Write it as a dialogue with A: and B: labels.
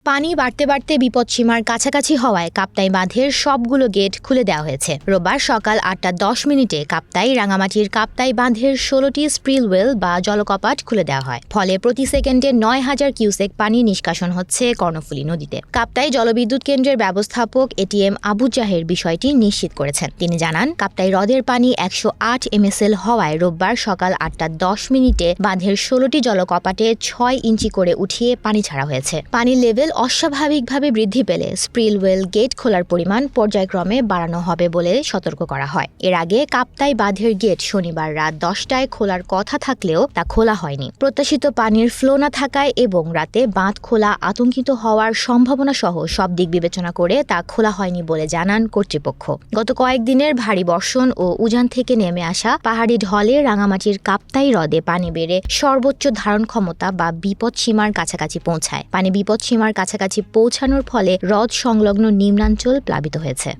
A: পানি বাড়তে বাড়তে বিপদসীমার কাছাকাছি হওয়ায় কাপ্তাই বাঁধের সবগুলো গেট খুলে দেওয়া হয়েছে। রোববার সকাল ৮টা ১০ মিনিটে কাপ্তাই রাঙামাটির কাপ্তাই বাঁধের ১৬টি স্প্রিলওয়েল বা জলকপাট খুলে দেওয়া হয়। ফলে প্রতি সেকেন্ডে ৯,০০০ কিউসেক পানি নিষ্কাশন হচ্ছে কর্ণফুলী নদীতে। কাপ্তাই জলবিদ্যুৎ কেন্দ্রের ব্যবস্থাপক এটিএম আবু জাহের বিষয়টি নিশ্চিত করেছেন। তিনি জানান, কাপ্তাই হ্রদের পানি ১০৮ এমএসএল হওয়ায় রোববার সকাল ৮টা ১০ মিনিটে বাঁধের ১৬টি জলকপাটে ৬ ইঞ্চি করে উঠিয়ে পানি ছাড়া হয়েছে। পানির লেভেল অস্বাভাবিকভাবে বৃদ্ধি পেলে স্প্রিলওয়েল গেট খোলার পরিমাণ পর্যায়ক্রমে বাড়ানো হবে বলে সতর্ক করা হয়। এর আগে কাপ্তাই বাঁধের গেট শনিবার রাত ১০টায় খোলার কথা থাকলেও তা খোলা হয়নি। প্রত্যাশিত পানির ফ্লো না থাকায় এবং রাতে বাঁধ খোলা আতঙ্কিত হওয়ার সম্ভাবনা সহ সব দিক বিবেচনা করে তা খোলা হয়নি বলে জানান কর্তৃপক্ষ। গত কয়েকদিনের ভারী বর্ষণ ও উজান থেকে নেমে আসা পাহাড়ি ঢলে রাঙামাটির কাপ্তাই হ্রদে পানি বেড়ে সর্বোচ্চ ধারণ ক্ষমতা বা বিপদসীমার কাছাকাছি পৌঁছায়। পানি বিপদসীমার কাছাকাছি পৌঁছানোর ফলে হ্রদ সংলগ্ন নিম্নাঞ্চল প্লাবিত হয়েছে।